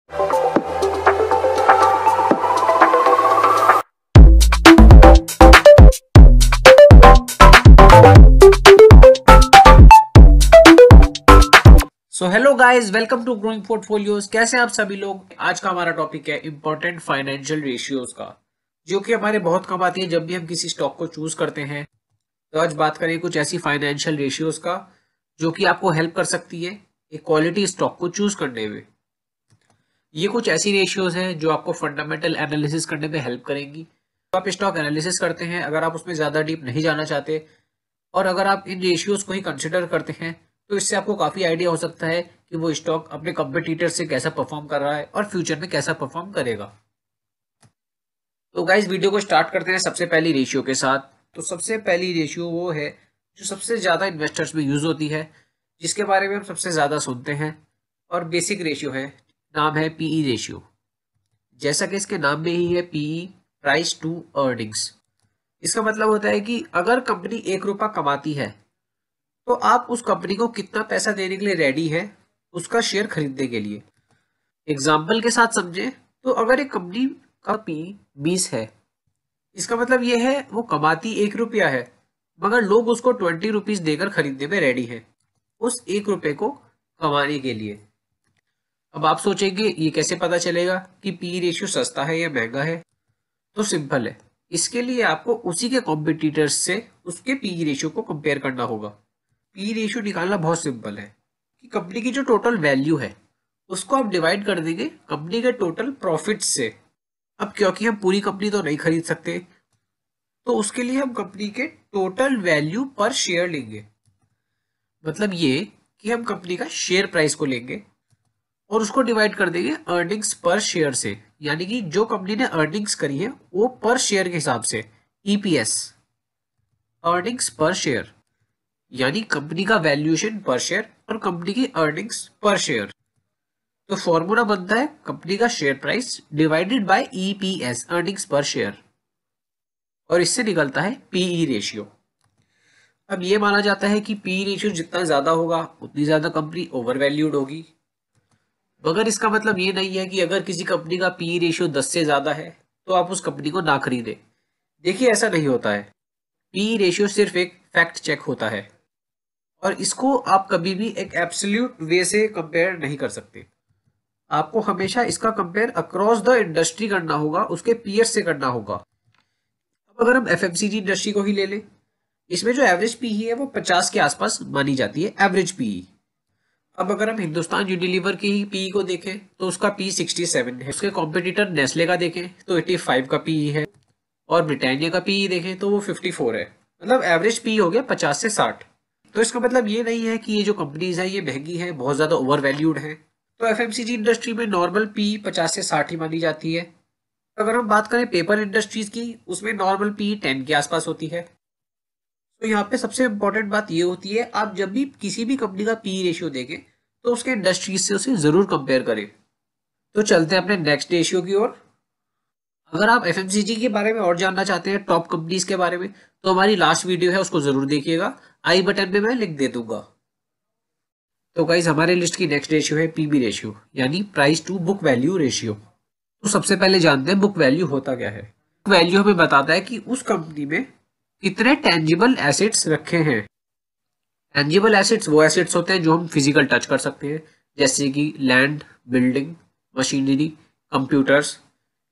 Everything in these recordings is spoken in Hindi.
So hello guys, welcome to growing portfolios. कैसे हैं आप सभी लोग। आज का हमारा टॉपिक है इंपॉर्टेंट फाइनेंशियल रेशियोज का, जो कि हमारे बहुत काम आती है जब भी हम किसी स्टॉक को चूज करते हैं। तो आज बात करें कुछ ऐसी फाइनेंशियल रेशियोज का जो कि आपको हेल्प कर सकती है एक क्वालिटी स्टॉक को चूज करने में। ये कुछ ऐसी रेशियोज हैं जो आपको फंडामेंटल एनालिसिस करने में हेल्प करेंगी। तो आप स्टॉक एनालिसिस करते हैं, अगर आप उसमें ज्यादा डीप नहीं जाना चाहते और अगर आप इन रेशियोज को ही कंसिडर करते हैं, तो इससे आपको काफी आइडिया हो सकता है कि वो स्टॉक अपने कॉम्पिटिटर से कैसा परफॉर्म कर रहा है और फ्यूचर में कैसा परफॉर्म करेगा। तो गाइस, वीडियो को स्टार्ट करते हैं सबसे पहली रेशियो के साथ। तो सबसे पहली रेशियो वो है जो सबसे ज्यादा इन्वेस्टर्स में यूज होती है, जिसके बारे में हम सबसे ज्यादा सुनते हैं, और बेसिक रेशियो है। नाम है पीई रेशियो। जैसा कि इसके नाम में ही है, पीई, प्राइस टू अर्निंग्स। इसका मतलब होता है कि अगर कंपनी 1 रुपया कमाती है तो आप उस कंपनी को कितना पैसा देने के लिए रेडी है उसका शेयर खरीदने के लिए। एग्जाम्पल के साथ समझे तो अगर एक कंपनी का पी 20 है, इसका मतलब यह है वो कमाती 1 रुपया है, मगर लोग उसको 20 रुपीज देकर खरीदने में रेडी है उस 1 रुपये को कमाने के लिए। अब आप सोचेंगे ये कैसे पता चलेगा कि पी रेशियो सस्ता है या महंगा है। तो सिंपल है, इसके लिए आपको उसी के कॉम्पिटिटर्स से उसके पी रेशियो को कंपेयर करना होगा। पी रेशियो निकालना बहुत सिंपल है कि कंपनी की जो टोटल वैल्यू है उसको आप डिवाइड कर देंगे कंपनी के टोटल प्रॉफिट से। अब क्योंकि हम पूरी कंपनी तो नहीं खरीद सकते, तो उसके लिए हम कंपनी के टोटल वैल्यू पर शेयर लेंगे। मतलब ये कि हम कंपनी का शेयर प्राइस को लेंगे और उसको डिवाइड कर देंगे अर्निंग्स पर शेयर से, यानी कि जो कंपनी ने अर्निंग्स करी है वो पर शेयर के हिसाब से, ईपीएस, अर्निंग्स पर शेयर, यानी कंपनी का वैल्यूएशन पर शेयर और कंपनी की अर्निंग्स पर शेयर। तो फॉर्मूला बनता है कंपनी का share price divided by EPS, earnings पर शेयर, और इससे निकलता है पीई रेशियो। अब ये माना जाता है कि पीई रेशियो जितना ज्यादा होगा उतनी ज्यादा कंपनी ओवर वैल्यूड होगी, मगर इसका मतलब ये नहीं है कि अगर किसी कंपनी का पीई रेशियो 10 से ज्यादा है तो आप उस कंपनी को ना खरीदे। देखिए, ऐसा नहीं होता है। पीई रेशियो सिर्फ एक फैक्ट चेक होता है और इसको आप कभी भी एक एब्सोल्यूट वे से कंपेयर नहीं कर सकते। आपको हमेशा इसका कंपेयर अक्रॉस द इंडस्ट्री करना होगा, उसके पीयर्स से करना होगा। अब अगर हम एफएमसीजी इंडस्ट्री को ही ले लें, इसमें जो एवरेज पीई है वो 50 के आसपास मानी जाती है, एवरेज पीई। अब अगर हम हिंदुस्तान यूनिलीवर की ही पीई को देखें तो उसका पी 67 है। उसके कॉम्पिटिटर नेस्ले का देखें तो 85 का पीई है, और ब्रिटानिया का पीई देखें तो वो 54 है। मतलब एवरेज पीई हो गया 50 से 60। तो इसका मतलब ये नहीं है कि ये जो कंपनीज है ये महंगी है, बहुत ज्यादा ओवर वैल्यूड है। तो एफएमसीजी इंडस्ट्री में नॉर्मल पी 50 से 60 ही मानी जाती है। अगर हम बात करें पेपर इंडस्ट्रीज की, उसमें नॉर्मल पी 10 के आसपास होती है। तो यहाँ पे सबसे इंपॉर्टेंट बात ये होती है, आप जब भी किसी भी कंपनी का पी रेशियो देखें तो उसके इंडस्ट्रीज से उसे जरूर कंपेयर करें। तो चलते हैं अपने नेक्स्ट रेशियो की ओर। अगर आप एफएमसीजी के बारे में और जानना चाहते हैं, टॉप कंपनीज के बारे में, तो हमारी लास्ट वीडियो है उसको जरूर देखिएगा, आई बटन पे मैं लिंक दे दूंगा। तो गाइस, हमारे लिस्ट की नेक्स्ट रेशियो है पीबी रेशियो, यानी price to book value ratio. तो सबसे पहले जानते हैं बुक वैल्यू होता क्या है। बुक वैल्यू हमें बताता है कि उस कंपनी में कितने टेंजिबल एसेट्स रखे हैं। टेंजिबल एसेट्स वो एसेट्स होते हैं जो हम फिजिकल टच कर सकते हैं, जैसे कि land, building, machinery, computers,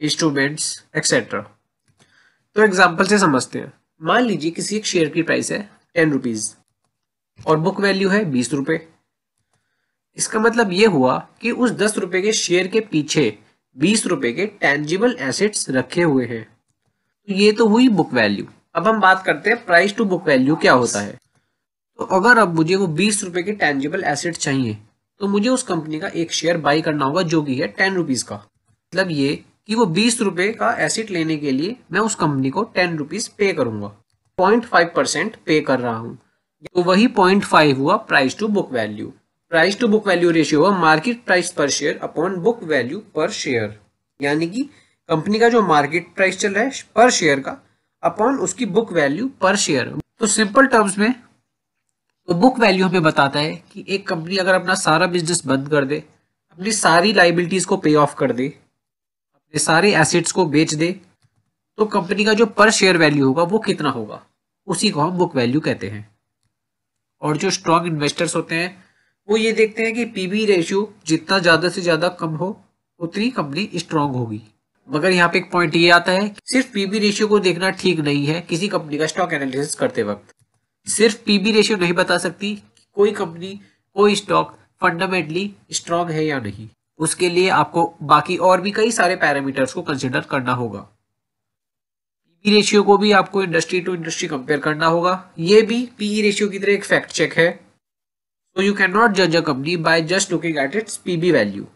instruments etcetera. तो एग्जाम्पल से समझते हैं। मान लीजिए किसी एक शेयर की प्राइस है 10 रुपीज और बुक वैल्यू है 20 रुपए। इसका मतलब ये हुआ कि उस 10 रुपए के शेयर के पीछे 20 रुपए के टेंजिबल एसेट्स रखे हुए हैं। तो ये तो हुई बुक वैल्यू। अब हम बात करते हैं प्राइस टू बुक वैल्यू क्या होता है। तो अगर अब मुझे वो 20 रुपए के टेंजिबल एसेट चाहिए तो मुझे उस कंपनी का एक शेयर बाई करना होगा जो कि है 10 रुपीज का। मतलब ये कि वो 20 रुपए का एसेट लेने के लिए मैं उस कंपनी को 10 रुपीज पे करूंगा, 0.5% पे कर रहा हूं। तो वही 0.5 हुआ price to book value. Price to book value ratio हुआ मार्केट प्राइस पर शेयर अपॉन बुक वैल्यू पर शेयर, यानी कि कंपनी का जो मार्केट प्राइस चल रहा है पर शेयर का अपॉन उसकी बुक वैल्यू पर शेयर। तो सिंपल टर्म्स में तो बुक वैल्यू हमें बताता है कि एक कंपनी अगर अपना सारा बिजनेस बंद कर दे, अपनी सारी लाइबिलिटीज को पे ऑफ कर दे, अपने सारे एसेट्स को बेच दे, तो कंपनी का जो पर शेयर वैल्यू होगा वो कितना होगा, उसी को हम बुक वैल्यू कहते हैं। और जो स्ट्रॉन्ग इन्वेस्टर्स होते हैं वो ये देखते हैं कि पीबी रेशियो जितना ज्यादा से ज्यादा कम हो उतनी कंपनी स्ट्रांग होगी। मगर यहाँ पे एक पॉइंट ये आता है, सिर्फ पीबी रेशियो को देखना ठीक नहीं है किसी कंपनी का स्टॉक एनालिसिस करते वक्त। सिर्फ पीबी रेशियो नहीं बता सकती कि कोई कंपनी, कोई स्टॉक फंडामेंटली स्ट्रांग है या नहीं। उसके लिए आपको बाकी और भी कई सारे पैरामीटर्स को कंसिडर करना होगा। पीई रेशियो को भी आपको इंडस्ट्री टू इंडस्ट्री कंपेयर करना होगा। ये भी पीई रेशियो की तरह एक फैक्ट चेक है। सो यू कैन नॉट जज a company by just looking at its PB value.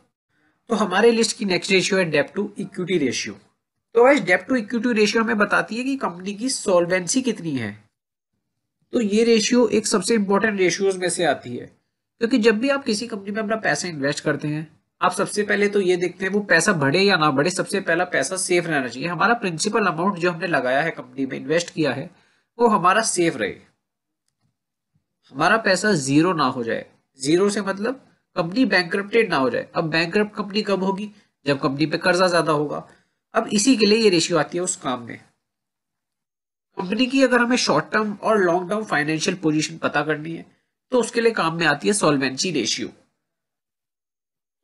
तो हमारे लिस्ट की नेक्स्ट रेशियो है डेब्ट टू इक्विटी रेशियो। तो गाइस डेब्ट टू इक्विटी रेशियो हमें बताती है कि कंपनी की सॉल्वेंसी कितनी है। तो ये रेशियो एक सबसे इंपॉर्टेंट रेशियोज में से आती है, क्योंकि जब भी आप किसी कंपनी में अपना पैसा इन्वेस्ट करते हैं, आप सबसे पहले तो ये देखते हैं वो पैसा बढ़े या ना बढ़े, सबसे पहला पैसा सेफ रहना चाहिए। हमारा प्रिंसिपल अमाउंट जो हमने लगाया है कंपनी में, इन्वेस्ट किया है, वो हमारा सेफ रहे, हमारा पैसा जीरो ना हो जाए। जीरो से मतलब कंपनी बैंकरप्टेड ना हो जाए। अब बैंकरप्ट कंपनी कब होगी? जब कंपनी पे कर्जा ज्यादा होगा। अब इसी के लिए ये रेशियो आती है उस काम में। कंपनी की अगर हमें शॉर्ट टर्म और लॉन्ग टर्म फाइनेंशियल पोजीशन पता करनी है तो उसके लिए काम में आती है सॉल्वेंसी रेशियो।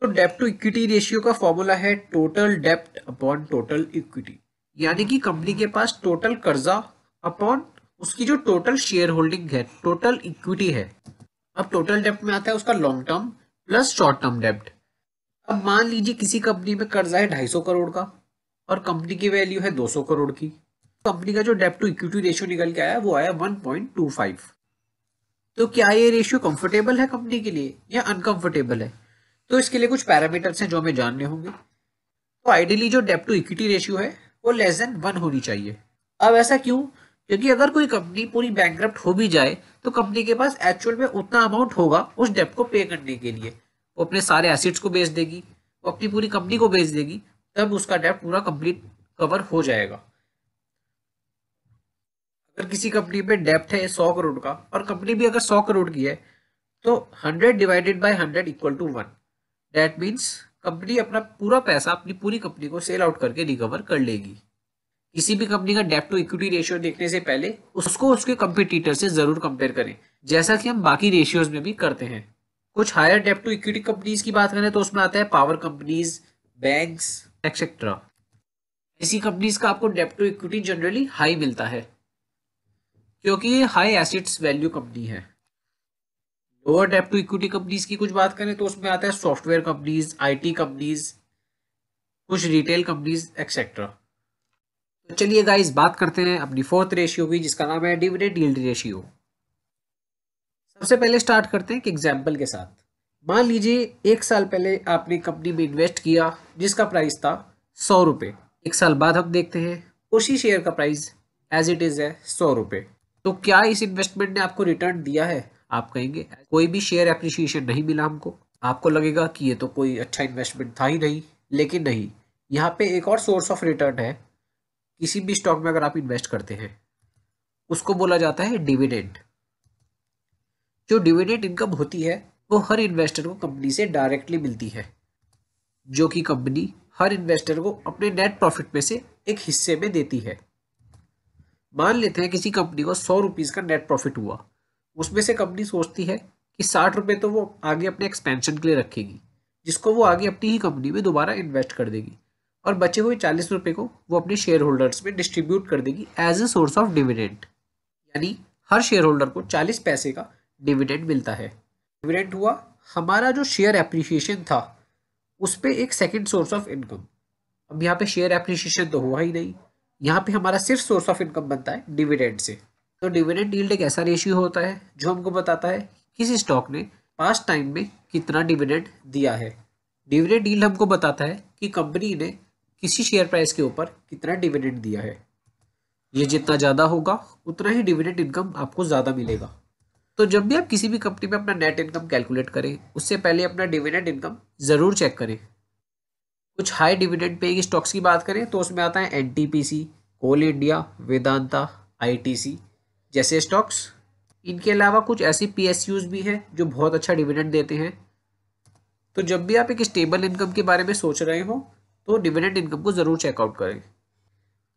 तो डेब्ट टू इक्विटी रेशियो का फॉर्मूला है टोटल डेब्ट अपॉन टोटल इक्विटी, यानी कि कंपनी के पास टोटल कर्जा अपॉन उसकी जो टोटल शेयर होल्डिंग है, टोटल इक्विटी है। अब टोटल डेब्ट में आता है उसका long term plus short term डेब्ट। अब मान लीजिए किसी कंपनी में कर्जा है 250 करोड़ का और कंपनी की वैल्यू है 200 करोड़ की। कंपनी का जो डेब्ट टू इक्विटी रेशियो निकल के आया वो आया 1.25। तो क्या ये रेशियो कंफर्टेबल है कंपनी के लिए या अनकंफर्टेबल है? तो इसके लिए कुछ पैरामीटर्स हैं जो हमें जानने होंगे। तो आइडियली जो डेब्ट टू इक्विटी रेशियो है वो लेस देन 1 होनी चाहिए। अब ऐसा क्यों? क्योंकि अगर कोई कंपनी पूरी बैंकरप्ट हो भी जाए तो कंपनी के पास एक्चुअल में उतना अमाउंट होगा उस डेब्ट को पे करने के लिए। वो अपने सारे एसेट्स को बेच देगी, वो अपनी पूरी कंपनी को बेच देगी, तब उसका डेब्ट पूरा कंप्लीट कवर हो जाएगा। अगर किसी कंपनी पे डेब्ट है 100 करोड़ का और कंपनी भी अगर 100 करोड़ की है तो 100 divided by 100 equal to 1। That means company अपना पूरा पैसा अपनी पूरी कंपनी को सेल आउट करके रिकवर कर लेगी। किसी भी कंपनी का डेब्ट टू इक्विटी रेशियो देखने से पहले उसको उसके कंपटीटर से जरूर कंपेयर करें, जैसा कि हम बाकी रेशियोज में भी करते हैं। कुछ हायर डेब्ट टू इक्विटी कंपनीज की बात करें तो उसमें आता है पावर कंपनीज, बैंक्स एक्सेट्रा। ऐसी कंपनीज का आपको डेब्ट टू इक्विटी जनरली हाई मिलता है क्योंकि ये हाई एसेट्स वैल्यू कंपनी है। लोअर डेब्ट टू इक्विटी कंपनीज की कुछ बात करें तो उसमें आता है सॉफ्टवेयर कंपनीज, आईटी कंपनीज, कुछ रिटेल कंपनीज एक्सेट्रा। तो चलिए गाइस बात करते हैं अपनी फोर्थ रेशियो की, जिसका नाम है डिविडेंड यील्ड रेशियो। सबसे पहले स्टार्ट करते हैं एक एग्जांपल के साथ। मान लीजिए 1 साल पहले आपने कंपनी में इन्वेस्ट किया जिसका प्राइस था 100 रुपये। 1 साल बाद हम देखते हैं उसी शेयर का प्राइस एज इट इज है 100 रुपये। तो क्या इस इन्वेस्टमेंट ने आपको रिटर्न दिया है? आप कहेंगे कोई भी शेयर एप्रिसिएशन नहीं मिला हमको। आपको लगेगा कि ये तो कोई अच्छा इन्वेस्टमेंट था ही नहीं। लेकिन नहीं, यहाँ पे एक और सोर्स ऑफ रिटर्न है। किसी भी स्टॉक में अगर आप इन्वेस्ट करते हैं उसको बोला जाता है डिविडेंड। जो डिविडेंड इनकम होती है वो हर इन्वेस्टर को कंपनी से डायरेक्टली मिलती है, जो कि कंपनी हर इन्वेस्टर को अपने नेट प्रॉफिट में से एक हिस्से में देती है। मान लेते हैं किसी कंपनी को 100 रुपीज का नेट प्रॉफिट हुआ, उसमें से कंपनी सोचती है कि 60 रुपये तो वो आगे अपने एक्सपेंशन के लिए रखेगी, जिसको वो आगे अपनी ही कंपनी में दोबारा इन्वेस्ट कर देगी, और बचे हुए 40 रुपये को वो अपने शेयर होल्डर्स में डिस्ट्रीब्यूट कर देगी as a source of dividend. यानी हर शेयर होल्डर को 40 पैसे का डिविडेंड मिलता है। डिविडेंड हुआ हमारा जो शेयर एप्रिसिएशन था उस पर एक सेकेंड सोर्स ऑफ इनकम। अब यहाँ पे शेयर एप्रिसिएशन तो हुआ ही नहीं, यहाँ पे हमारा सिर्फ सोर्स ऑफ इनकम बनता है डिविडेंड से। तो डिविडेंड यील्ड एक ऐसा रेशियो होता है जो हमको बताता है किसी स्टॉक ने पास्ट टाइम में कितना डिविडेंड दिया है। डिविडेंड यील्ड हमको बताता है कि कंपनी ने किसी शेयर प्राइस के ऊपर कितना डिविडेंड दिया है। ये जितना ज़्यादा होगा उतना ही डिविडेंड इनकम आपको ज़्यादा मिलेगा। तो जब भी आप किसी भी कंपनी में अपना नेट इनकम कैलकुलेट करें उससे पहले अपना डिविडेंड इनकम ज़रूर चेक करें। कुछ हाई डिविडेंड पेइंग स्टॉक्स की बात करें तो उसमें आता है एनटीपीसी, कोल इंडिया, वेदांता, आईटीसी जैसे स्टॉक्स। इनके अलावा कुछ ऐसी पीएसयूज भी हैं जो बहुत अच्छा डिविडेंड देते हैं। तो जब भी आप एक स्टेबल इनकम के बारे में सोच रहे हो तो डिविडेंड इनकम को जरूर चेकआउट करें।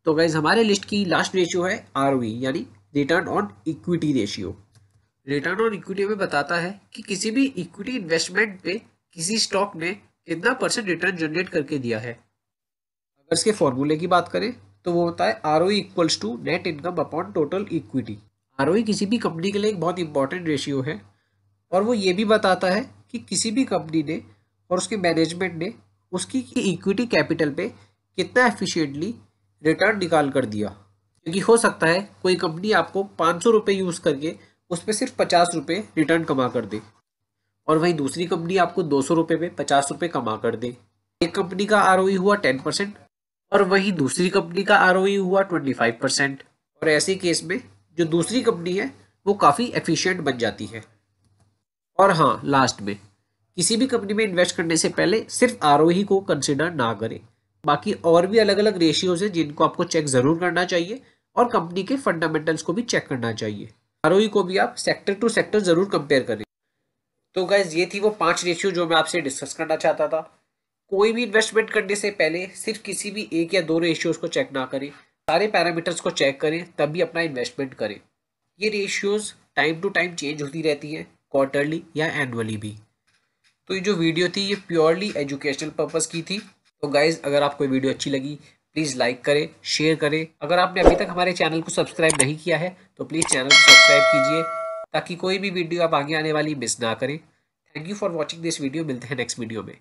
तो गाइज हमारे लिस्ट की लास्ट रेशियो है आरओई यानी return on equity ratio. Return on equity में बताता है कि किसी भी इक्विटी इन्वेस्टमेंट पे किसी स्टॉक ने कितना परसेंट रिटर्न जनरेट करके दिया है। अगर इसके फॉर्मूले की बात करें तो वो होता है ROE equals to net income upon total equity. ROE किसी भी कंपनी के लिए एक बहुत इंपॉर्टेंट रेशियो है और वो ये भी बताता है कि किसी भी कंपनी ने और उसके मैनेजमेंट ने उसकी इक्विटी कैपिटल पे कितना एफिशिएंटली रिटर्न निकाल कर दिया। क्योंकि हो सकता है कोई कंपनी आपको 500 रुपये यूज़ करके उस पर सिर्फ 50 रुपये रिटर्न कमा कर दे और वहीं दूसरी कंपनी आपको 200 रुपये पे 50 रुपये कमा कर दे। एक कंपनी का आरओई हुआ 10% और वहीं दूसरी कंपनी का आरओई हुआ 25%। और ऐसे केस में जो दूसरी कंपनी है वो काफ़ी एफिशिएंट बन जाती है। और हाँ, लास्ट में किसी भी कंपनी में इन्वेस्ट करने से पहले सिर्फ आरओई को कंसिडर ना करें, बाकी और भी अलग अलग रेशियोज हैं जिनको आपको चेक जरूर करना चाहिए और कंपनी के फंडामेंटल्स को भी चेक करना चाहिए। आरओई को भी आप सेक्टर टू सेक्टर जरूर कंपेयर करें। तो गाइज ये थी वो 5 रेशियो जो मैं आपसे डिस्कस करना चाहता था। कोई भी इन्वेस्टमेंट करने से पहले सिर्फ किसी भी एक या दो रेशियोज को चेक ना करें, सारे पैरामीटर्स को चेक करें तभी अपना इन्वेस्टमेंट करें। ये ratios time to time change होती रहती हैं, क्वार्टरली या एनुअली भी। तो ये जो वीडियो थी ये प्योरली एजुकेशनल पर्पस की थी। तो गाइज अगर आपको ये वीडियो अच्छी लगी प्लीज़ लाइक करें, शेयर करें। अगर आपने अभी तक हमारे चैनल को सब्सक्राइब नहीं किया है तो प्लीज़ चैनल को सब्सक्राइब कीजिए ताकि कोई भी वीडियो आप आगे आने वाली मिस ना करें। Thank you for watching this video. मिलते हैं नेक्स्ट वीडियो में।